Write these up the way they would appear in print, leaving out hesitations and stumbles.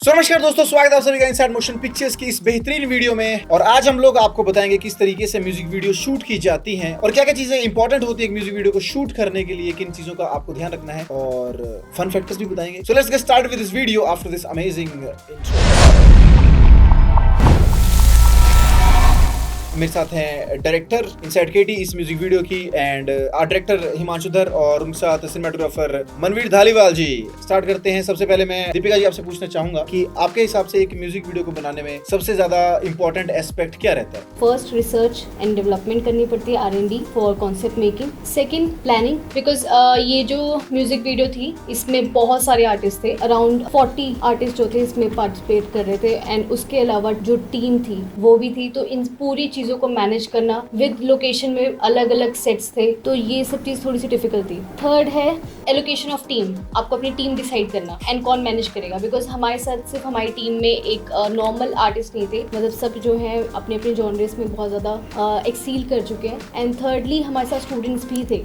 नमस्कार दोस्तों, स्वागत है आप सभी का इनसाइड मोशन पिक्चर्स की इस बेहतरीन वीडियो में। और आज हम लोग आपको बताएंगे किस तरीके से म्यूजिक वीडियो शूट की जाती हैं और क्या क्या चीजें इंपॉर्टेंट होती है एक म्यूजिक वीडियो को शूट करने के लिए, किन चीजों का आपको ध्यान रखना है और फन फैक्टर्स भी बताएंगे। So let's get start with this video after this amazing intro. मेरे साथ हैं डायरेक्टर इनसाइड केटी इस म्यूजिक वीडियो की एंड आर्ट डायरेक्टर हिमांशु धर और उनके साथ सिनेमेटोग्राफर मनवीर धालीवाल जी। स्टार्ट करते हैं। सबसे पहले मैं दीपिका जी आपसे पूछना चाहूंगा कि आपके हिसाब से एक म्यूजिक वीडियो को बनाने में सबसे ज्यादा इंपॉर्टेंट एस्पेक्ट क्या रहता है? फर्स्ट रिसर्च एंड डेवलपमेंट करनी पड़ती है, R&D for concept making. Second planning, because ये जो म्यूजिक वीडियो थी इसमें बहुत सारे आर्टिस्ट थे, अराउंड 40 आर्टिस्ट जो थे इसमें पार्टिसिपेट कर रहे थे एंड उसके अलावा जो टीम थी वो भी थी, तो इन पूरी चीजों को मैनेज करना विद लोकेशन में अलग अलग सेट्स थे, तो ये सब चीज थोड़ी सी डिफिकल्ट थी। थर्ड है एलोकेशन ऑफ टीम, आपको अपनी टीम डिसाइड करना एंड कौन मैनेज करेगा, बिकॉज हमारे साथ सिर्फ हमारी टीम में एक नॉर्मल आर्टिस्ट नहीं थे, मतलब सब जो है अपने अपने जॉनर्स में बहुत ज्यादा एक्सील कर चुके हैं। एंड थर्डली हमारे साथ स्टूडेंट्स भी थे।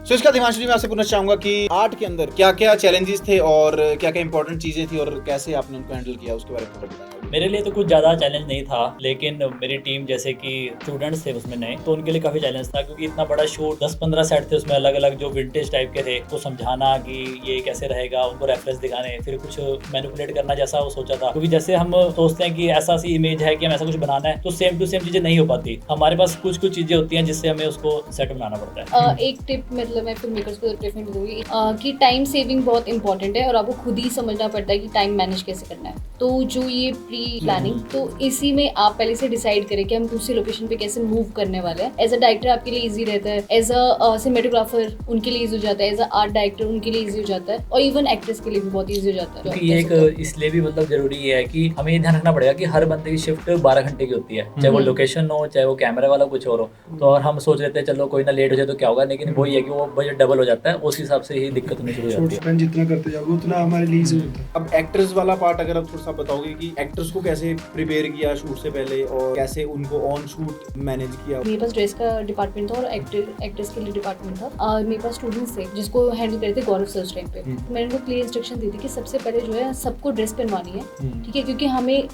सो इसका हिमांशु जी मैं आपसे पूछना चाहूंगा कि आर्ट के अंदर क्या क्या चैलेंजेस थे और क्या क्या इंपॉर्टेंट चीजें थी और कैसे आपने उनको हैंडल किया, उसके बारे में थोड़ा बताएं। मेरे लिए तो कुछ ज़्यादा चैलेंज नहीं था, लेकिन मेरी टीम जैसे कि स्टूडेंट्स थे उसमें नए, तो उनके लिए काफ़ी चैलेंज था, क्योंकि इतना बड़ा शूट 10-15 सेट थे, उसमें अलग अलग जो विंटेज टाइप के थे, तो समझाना कि ये कैसे रहेगा, उनको रेफरेंस दिखाने, फिर कुछ मैनिपुलेट करना जैसा वो सोचा था। क्योंकि जैसे हम सोचते हैं कि ऐसा सी इमेज है कि हम ऐसा कुछ बनाना है, तो सेम टू सेम चीज़ें नहीं हो पाती। हमारे पास कुछ कुछ चीज़ें होती हैं जिससे हमें उसको सेट बनाना पड़ता है। एक टिप मतलब मैं फिल्म मेकर्स को प्रेफर दूंगी कि टाइम सेविंग बहुत इंपॉर्टेंट है और आपको खुद ही समझना पड़ता है कि टाइम मैनेज कैसे करना है। तो जो ये प्री प्लानिंग, तो इसी में आप पहले से डिसाइड करें कि हम दूसरी लोकेशन पे कैसे मूव करने वाले हैं। एज अ डायरेक्टर आपके लिए इजी रहता है, एज अ सिनेमेटोग्राफर उनके लिए इजी हो जाता है, एज अ आर्ट डायरेक्टर उनके लिए इजी हो जाता है, और इवन एक्ट्रेस के लिए भी बहुत इजी हो जाता है। क्योंकि ये एक इसलिए भी मतलब जरूरी है कि हमें ये ध्यान रखना पड़ेगा कि हर बंदे की शिफ्ट 12 घंटे की होती है, चाहे वो लोकेशन हो चाहे वो कैमरा वाला कुछ और हो। तो और हम सोच रहे थे चलो कोई ना लेट हो जाए तो क्या होगा, लेकिन वो ये है कि वो बजट डबल हो जाता है, उस हिसाब से ही दिक्कत होनी शुरू हो जाती है। जितना करते जाओगे उतना हमारे लिए इजी होता है। अब एक्टर्स वाला पार्ट अगर आप थोड़ा सा बताओगे कि एक्टर्स को कैसे प्रिपेयर किया शूट से पहले और कैसे उनको ऑन शूट मैनेज किया? मेरे पास ड्रेस का डिपार्टमेंट था और एक्ट्रेस के लिए डिपार्टमेंट था। मेरे पास स्टूडेंट्स थे जिसको हैंडल करते थे गौरव सर उस टाइम पे। मैंने उनको क्लियर इंस्ट्रक्शन दी थी कि सबसे पहले जो है सबको ड्रेस पहनवानी है, ठीक है, क्योंकि हमें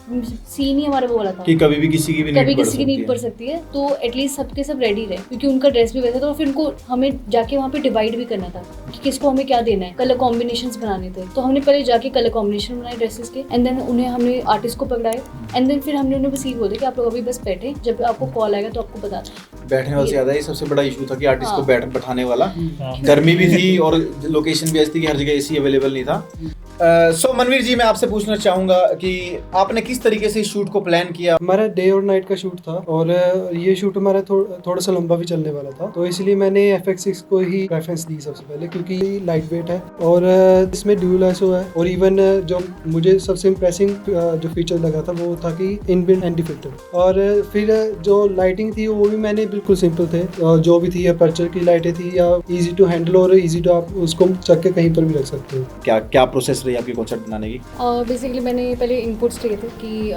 सीन ही हमारा वो वाला था कि कभी भी किसी की नीड पड़ सकती है, तो एटलीस्ट सबके सब रेडी रहे, क्योंकि उनका ड्रेस भी वैसा था। और फिर उनको हमें जाके वहाँ पे डिवाइड भी करना था कि किसको हमें क्या देना है, कलर कॉम्बिनेशंस बनाने थे। तो हमने पहले जाके कलर कॉम्बिनेशन बनाए ड्रेसेस के एंड देन उन्हें हमने आर्टिस्ट को पकड़ाए एंड देन फिर हमने उन्हें बस ये बोला कि आप लोग अभी बस बैठे, जब आपको कॉल आएगा तो आपको बता दें। बैठने वाले से ज्यादा ही सबसे बड़ा इशू था कि आर्टिस्ट को बैठाने वाला। गर्मी भी थी और लोकेशन भी ऐसी थी कि हर जगह एसी अवेलेबल नहीं था। सो मनवीर जी मैं आपसे पूछना चाहूंगा कि आपने किस तरीके से शूट को प्लान किया? हमारा डे और नाइट का शूट था और ये शूट हमारा थोड़ा सा लंबा भी चलने वाला था, तो इसलिए मैंने FX6 को ही प्रेफरेंस दी सबसे पहले, क्योंकि लाइट वेट है और इसमें ड्यूल ISO है। और इवन जो मुझे सबसे इम्प्रेसिंग जो फीचर लगा था वो था कि इनबिल्ट एंटी फिल्टर। और फिर जो लाइटिंग थी वो भी मैंने बिल्कुल सिंपल थे, जो भी थी अपर्चर की लाइटें थी या इजी टू हैंडल और इजी टू आप उसको चक के कहीं पर भी रख सकते हो। क्या प्रोसेस रही आपकी कॉन्सेप्ट बनाने की? बेसिकली मैंने पहले इनपुट्स लिए थे कि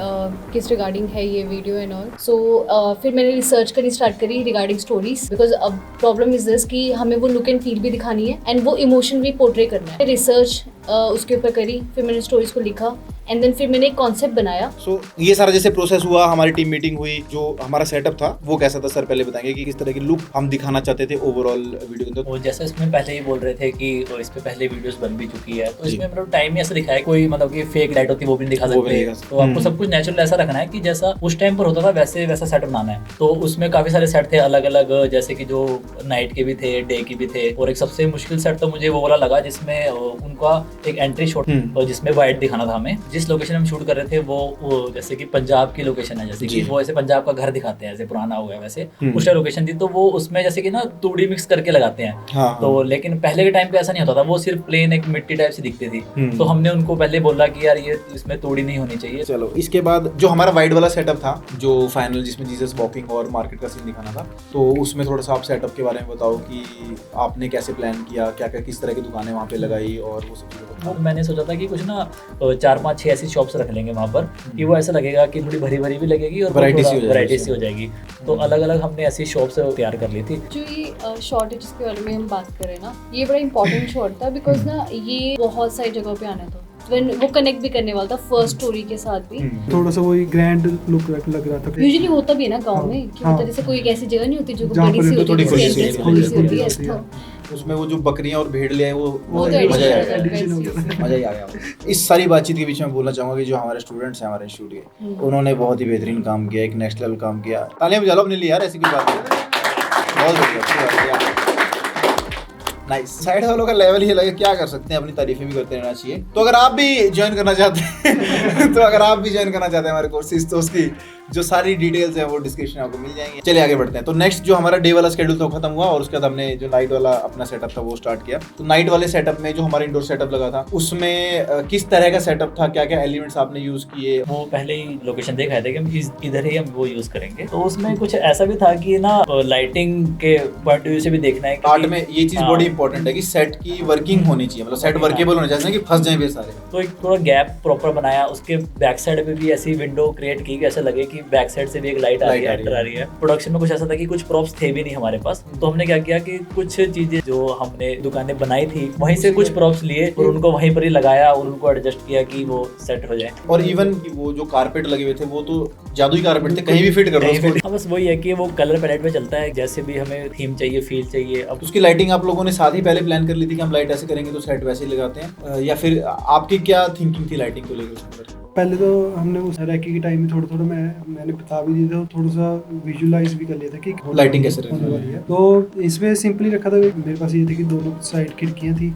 किस रिगार्डिंग है ये वीडियो एंड ऑल। सो फिर मैंने रिसर्च करनी स्टार्ट करी रिगार्डिंग स्टोरीज, बिकॉज अब प्रॉब्लम इज दिस कि हमें वो लुक एंड फील भी दिखानी है एंड वो इमोशन भी पोर्ट्रे करना है। रिसर्च उसके ऊपर करी, फिर मैंने स्टोरीज को लिखा एंड देन फिर मैंने एक कॉन्सेप्ट बनाया। सो ये सारा जैसे प्रोसेस हुआ, हमारी टीम मीटिंग हुई, जो हमारा सेटअप था वो कैसा था सर पहले बताएंगे कि किस तरह की लुक हम दिखाना चाहते थे ओवरऑल वीडियो के अंदर? और जैसे इसमें पहले ही बोल रहे थे कि तो इस पे पहले वीडियोस बन भी चुकी है, तो इसमें मतलब टाइम ही ऐसा दिखाया, कोई मतलब कि फेक लाइट होती है वो भी नहीं दिखा सकते। तो आपको सब कुछ नेचुरल ऐसा रखना है कि जैसा उस टाइम पर होता था वैसा सेट बनाना है। तो उसमें काफी सारे सेट थे अलग अलग, जैसे कि जो नाइट के भी थे, डे के भी थे, और एक सबसे मुश्किल सेट तो मुझे वो वाला लगा जिसमें उनका एक एंट्री शॉट जिसमें वाइट दिखाना था हमें। जिस लोकेशन हम शूट कर रहे थे वो जैसे कि पंजाब की लोकेशन है, जैसे कि वो ऐसे पंजाब का घर दिखाते हैं, ऐसे पुराना हो गया वैसे उस लोकेशन थी। तो वो उसमें जैसे कि ना तूड़ी मिक्स करके लगाते हैं। तो लेकिन पहले के टाइम पे ऐसा नहीं होता था, वो सिर्फ प्लेन एक मिट्टी टाइप से दिखती थी। तो हमने उनको पहले बोला कि यार ये इसमें तूड़ी नहीं होनी चाहिए। चलो इसके बाद जो हमारा वाइड वाला सेटअप था, जो फाइनल जिसमें जीसस वॉकिंग और मार्केट का सीन दिखाना था, तो उसमें थोड़ा सा आप सेटअप के बारे में बताओ कि आपने कैसे प्लान किया, क्या क्या किस तरह की दुकानें वहाँ पे लगाई और वो सब चीजें। मैंने सोचा था कि कुछ ना 4-5-6 ऐसी शॉप्स रख लेंगे वहाँ पर कि वो ऐसा लगेगा कि थोड़ी भरी भरी भी लगेगी और वैरायटी सी हो जाएगी। तो अलग अलग हमने ऐसी शॉप्स तैयार कर ली थी। जो ये शॉट है जिसके बारे में हम बात कर रहे हैं ना, ये बड़ा इंपॉर्टेंट शॉट था, बिकॉज ना ये बहुत सारी जगहों पे आना था। when वो कनेक्ट भी करने वाला था फर्स्ट स्टोरी के साथ भी। थोड़ा सा वही ग्रैंड लुक लग रहा था। यूजुअली होता भी है ना गांव में कि हाँ। होता जैसे कोई एक ऐसी जगह नहीं होती जो जहाँ बड़ी पर सी तो होती थोड़ी है, खुली जिसकी सी entrance होती बड़ी सी होती है, होती है। तो उसमें वो जो बकरियां और भेड़ ले आए वो वो तो मजा ही आ गया। एडिशन हो गया। मजा ही आ गया। इस सारी बातबात के बीच में बोलना चाहूंगा कि जो हमारे स्टूडेंट्स हैं हमारे इंस्टीट्यूट के, उन्होंने बहुत ही बेहतरीन काम किया, एक नेक्स्ट लेवल काम किया। तालियां बजा लो अपने लिए यार, ऐसी कोई बात नहीं। बहुत बढ़िया, नाइस। साइड वालों का लेवल ही लगे, क्या कर सकते हैं, अपनी तारीफें भी करते रहना चाहिए। तो अगर आप भी ज्वाइन करना चाहते हैं तो अगर आप भी ज्वाइन करना चाहते हैं हमारे कोर्सेज, तो उसकी जो सारी डिटेल्स हैं वो डिस्क्रिप्शन में आपको मिल जाएंगे। चलिए आगे बढ़ते हैं। तो नेक्स्ट जो हमारा डे वाला शेड्यूल था खत्म हुआ और उसके बाद हमने जो नाइट वाला अपना सेटअप था वो स्टार्ट किया। तो नाइट वाले सेटअप में जो हमारा इंडोर सेटअप लगा था उसमें किस तरह का सेटअप था, क्या क्या एलिमेंट्स आपने यूज किए? वो पहले ही लोकेशन देखा था कि हम इधर ही हम वो यूज करेंगे। तो उसमें कुछ ऐसा भी था कि ना लाइटिंग के पॉइंट ऑफ व्यू से भी देखना है। आर्ट में ये चीज बड़ी इंपॉर्टेंट है कि सेट की वर्किंग होनी चाहिए, मतलब सेट वर्केबल होना चाहिए कि फंस जाए वे सारे। तो एक थोड़ा गैप प्रॉपर बनाया, उसके बैक साइड पे भी ऐसी विंडो क्रिएट की कि ऐसा लगे कि बैक साइड से भी एक लाइट आ रही है, एंटर आ रही है। प्रोडक्शन में कुछ ऐसा था कि कुछ प्रॉप्स थे भी नहीं हमारे पास, तो हमने क्या किया कि कुछ चीजें जो हमने दुकानें बनाई थी वहीं से कुछ प्रॉप्स लिए और उनको वहीं पर ही लगाया और उनको एडजस्ट किया कि वो सेट हो जाए। और इवन वो जो कारपेट लगे हुए थे वो तो जादुई कारपेट थे, कहीं भी फिट कर दो उसको। बस वही है कि वो कलर पैलेट में चलता है, जैसे भी हमें थीम चाहिए, फील चाहिए। अब उसकी लाइटिंग आप लोगों ने साथ ही पहले प्लान कर ली थी कि हम लाइट ऐसे करेंगे तो सेट वैसे ही लगाते हैं, या फिर आपकी क्या थिंकिंग थी लाइटिंग को लेकर उसके अंदर? पहले तो हमने उस रैकी के टाइम में थोड़ा थोड़ा मैंने बता भी दिया था, थोड़ा सा विजुअलाइज भी कर लिया था कि लाइटिंग कैसे होने वाली है। तो इसमें सिंपली रखा था, मेरे पास ये थी कि दोनों साइड खिड़कियां थी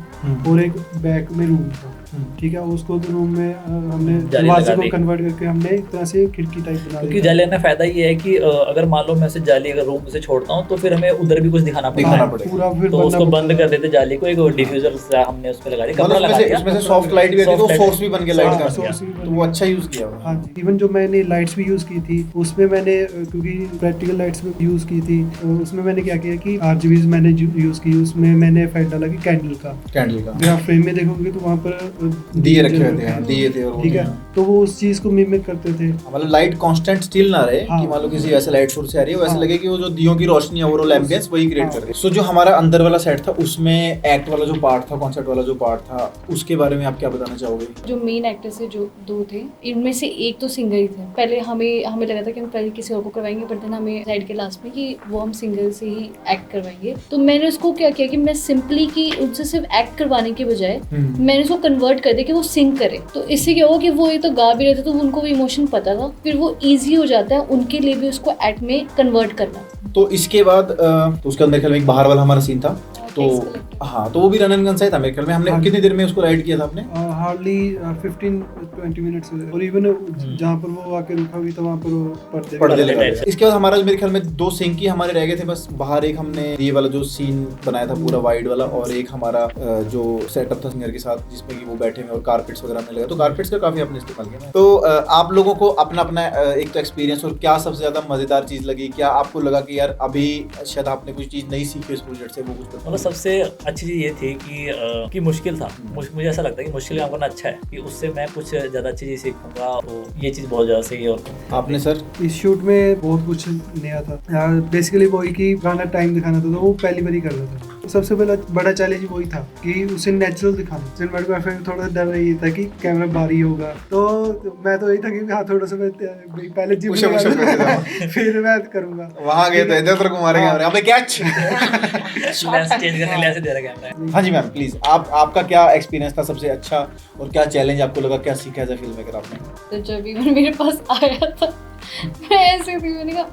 और एक बैक में रूम था, ठीक है। उसको रूम में हमने दरवाजे को कन्वर्ट करके हमने एक तरह से खिड़की टाइप बना दी। क्योंकि जाली का फायदा ये है कि अगर मान लो मैं जाली अगर रूम से छोड़ता हूँ तो फिर हमें उधर भी कुछ दिखाना पड़ता है पूरा, फिर तो उसको बंद कर देते जाली को, एक डिफ्यूजर हमने उस पे लगा दिया, कपड़ा लगा दिया। उसमें से सॉफ्ट लाइट भी आती है तो सोर्स भी बन के लाइट का, सोर्स भी तो वो अच्छा यूज किया। हाँ जी, इवन जो मैंने लाइट्स भी यूज की थी उसमें मैंने, क्योंकि प्रैक्टिकल लाइट्स भी यूज की थी, तो उसमें मैंने क्या किया कि आरजीबीज मैंने यूज की, उसमें मैंने इफेक्ट डाला कि कैंडल का। अगर आप फ्रेम में देखोगे तो वहाँ पर दिए रखे हुए थे, दिए थे, ठीक है। तो वो उस चीज को मिमिक करते थे, मतलब लाइट कांस्टेंट स्टिल ना रहे हाँ। कि मान लो किसी वैसे लाइट सोर्स से आ रही है, वैसे लगे कि वो जो दियों की रोशनी है ओवरऑल एम्बियंस वही क्रिएट कर रही है। सो जो हमारा अंदर वाला सेट था उसमें एक्ट वाला जो पार्ट था, कॉन्सेप्ट वाला जो पार्ट था, उसके बारे में आप क्या बताना चाहोगे? जो मेन एक्टर्स है जो दो थे, इनमें से एक तो सिंगर ही थे। पहले हमें लगा था कि हम पहले किसी और को करवाएंगे, बट देन हमें साइड के लास्ट में कि वो हम सिंगर से ही एक्ट करवाएंगे। तो मैंने उसको क्या किया कि मैं सिंपली कि उनसे सिर्फ एक्ट करवाने के बजाय मैंने उसको कन्वर्ट कर दिया कि वो सिंग करे। तो इससे क्या हुआ कि वो ये तो गा भी रहे थे तो उनको भी इमोशन पता था, फिर वो ईजी हो जाता है उनके लिए भी उसको एक्ट में कन्वर्ट करना। तो इसके बाद तो उसके अंदर ख्याल में एक बाहर वाला हमारा सीन था, तो हाँ, तो वो भी रन एंड गन सा ही था मेरे ख्याल में। हमने कितनी देर में उसको राइड किया था आपने? हार्डली 15-20 मिनट्स, और इवन जहाँ पर वो आके रुका हुई था वहाँ पर वो पर्दे लगा दिए। इसके बाद हमारा मेरे ख्याल में 2 सिंक ही हमारे रह गए थे बस बाहर। एक हमने ये वाला जो सीन बनाया था पूरा वाइड वाला, और एक हमारा जो सेटअप था सिंगर के साथ जिसमें कि वो बैठे हुए और कारपेट्स वगैरह हमने लगा। तो कारपेट्स का काफी आपने इस्तेमाल किया। तो आप लोगों को अपना अपना एक तो एक्सपीरियंस, और क्या सबसे ज्यादा मजेदार चीज लगी, क्या आपको लगा कि यार अभी शायद आपने कुछ चीज नई सीखी इस प्रोजेक्ट से, वो कुछ? सबसे अच्छी चीज ये थी कि मुश्किल था, मुझे ऐसा लगता है कि मुश्किल काम करना अच्छा है कि उससे मैं कुछ ज्यादा अच्छी चीज सीखूंगा, तो ये चीज बहुत ज्यादा सही है। और आपने सर? इस शूट में बहुत कुछ नया था, बेसिकली वही कि गाना टाइम दिखाना था, तो वो पहली बार ही कर रहा था। सबसे पहला बड़ा चैलेंज वही था कि उसे नेचुरल दिखाना। सिनेमेटोग्राफी में थोड़ा डर रही था कि कैमरा बारी होगा, तो मैं तो यही था कि हाँ थोड़ा सा मैं पहले जिम फिर मैं करूंगा। वहां गए तो इधर को मारेंगे और अबे कैच। हाँ जी मैम, प्लीज आपका क्या एक्सपीरियंस था सबसे अच्छा, और क्या चैलेंज आपको लगा, क्या सीखा एज अ फिल्म मेकर आपने? तो जब भी मेरे पास आया था मैं ऐसे थी, मैंने कहा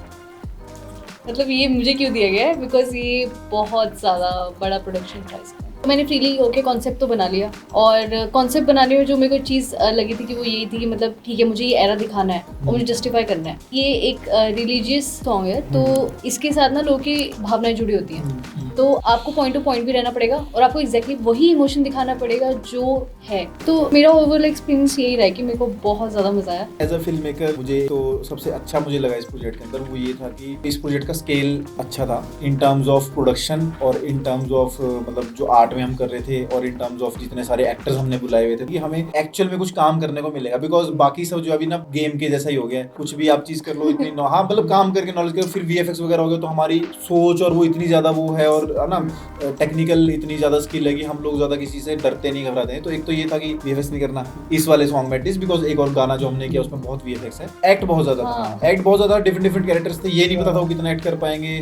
मतलब ये मुझे क्यों दिया गया है, बिकॉज ये बहुत ज़्यादा बड़ा प्रोडक्शन था इसका। तो मैंने फ्रीली ओके कॉन्सेप्ट तो बना लिया, और कॉन्सेप्ट बनाने में जो मेरे को चीज़ लगी थी कि वो यही थी कि मतलब ठीक है मुझे ये एरा दिखाना है और मुझे जस्टिफाई करना है। ये एक रिलीजियस सॉन्ग है, तो इसके साथ ना लोगों की भावनाएं जुड़ी होती हैं, तो आपको पॉइंट टू पॉइंट भी रहना पड़ेगा और आपको एग्जैक्टली वही इमोशन दिखाना पड़ेगा जो है। तो मेरा ओवरऑल एक्सपीरियंस यही रहा कि मेरे को बहुत ज़्यादा मजा आया एज अ फिल्म मेकर। मुझे तो सबसे अच्छा मुझे लगा इस प्रोजेक्ट के अंदर वो ये था कि इस प्रोजेक्ट का स्केल अच्छा था इन टर्म्स ऑफ प्रोडक्शन और इन टर्म्स ऑफ मतलब जो आर्ट में हम कर रहे थे और इन टर्म्स ऑफ जितने सारे एक्टर्स हमने बुलाए हुए थे कि हमें एक्चुअल में कुछ काम करने को मिलेगा, बिकॉज बाकी सब जो अभी ना गेम के जैसा ही हो गया है, कुछ भी आप चीज कर लो इतनी हाँ मतलब काम करके नॉलेज करो, फिर VFX वगैरह हो गया तो हमारी सोच और वो इतनी ज्यादा वो है और ना टेक्निकल इतनी ज्यादा स्किल है कि हम लोग ज्यादा किसी से डरते नहीं घबराते हैं। तो एक तो ये था कि VFX नहीं करना इस वाले सॉन्ग में एटलीस्ट, बिकॉज एक और गाना जो हमने किया उसमें बहुत VFX है, एक्ट बहुत ज्यादा था, एक्ट बहुत ज्यादा डिफरेंट कैरेक्टर्स थे, ये नहीं पता था वो कितना एक्ट कर पाएंगे,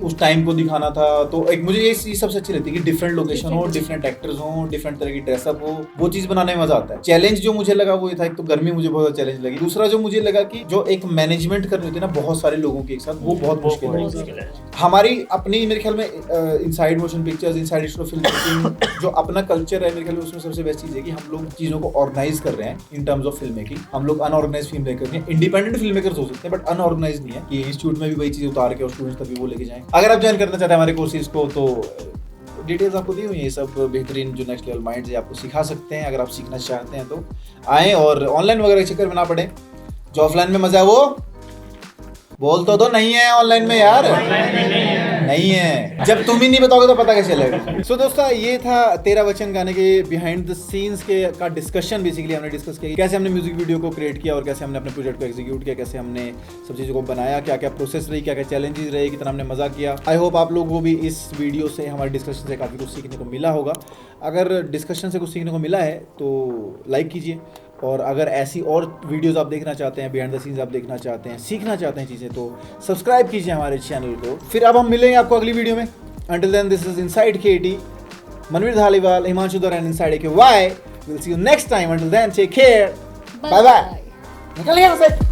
उस टाइम को दिखाना था। तो एक मुझे ये चीज सबसे अच्छी लगती है कि डिफरेंट लोकेशन हो, डिफरेंट एक्टर्स हो, डिफरेंट तरह की ड्रेसअप हो, वो चीज बनाने में मजा आता है। चैलेंज जो मुझे लगा वो ये था, एक तो गर्मी मुझे बहुत चैलेंज लगी, दूसरा जो मुझे लगा कि जो एक मैनेजमेंट करनी होती है ना बहुत सारे लोगों के एक साथ, वो बहुत मुश्किल है। हमारी अपनी मेरे ख्याल में inside motion pictures, inside film making जो अपना कल्चर है मेरे ख्याल में उसमें सबसे बेस्ट चीज है कि हम लोग चीजों को ऑर्गेनाइज कर रहे हैं in terms of film making. हम लोग अनऑर्गेनाइज फिल्म मेकर हैं, इंडिपेंडेंट फिल्म मेकर्स हो सकते हैं बट अनऑर्गेनाइज नहीं है कि इंस्टीट्यूट में भी वही चीज उतार के और स्टूडेंट्स तक भी वो लेके जाएं। अगर आप ज्वाइन करना चाहते हैं हमारे कोर्सेज को तो डिटेल्स आपको दी हुई है, सब बेहतरीन जो नेक्स्ट लेवल माइंड है आपको सिखा सकते हैं। अगर आप सीखना चाहते हैं तो आएँ और ऑनलाइन वगैरह के चक्कर में ना पड़े, जो ऑफलाइन में मजा है वो बोल तो दो नहीं है ऑनलाइन में यार, नहीं है, जब तुम ही नहीं बताओगे तो पता कैसे चलेगा। सो दोस्तों ये था तेरा वचन गाने के बिहाइंड द सीन्स के का डिस्कशन। बेसिकली हमने डिस्कस किया कैसे हमने म्यूजिक वीडियो को क्रिएट किया और कैसे हमने अपने प्रोजेक्ट को एग्जीक्यूट किया, कैसे हमने सब चीज़ों को बनाया, क्या क्या प्रोसेस रही, क्या क्या चैलेंजेस रहे, कितना हमने मजा किया। आई होप आप लोगों को भी इस वीडियो से, हमारे डिस्कशन से काफ़ी कुछ सीखने को मिला होगा। अगर डिस्कशन से कुछ सीखने को मिला है तो लाइक कीजिए, और अगर ऐसी और वीडियोस आप देखना चाहते हैं, बिहाइंड द सीन्स आप देखना चाहते हैं, सीखना चाहते हैं चीज़ें, तो सब्सक्राइब कीजिए हमारे चैनल को। फिर अब हम मिलेंगे आपको अगली वीडियो में। Until then this is inside KT, Manveer Dhaliwal, Himanshu Daur and inside AKY। Will see you next time. Until then take care, bye bye. निकल यहाँ से।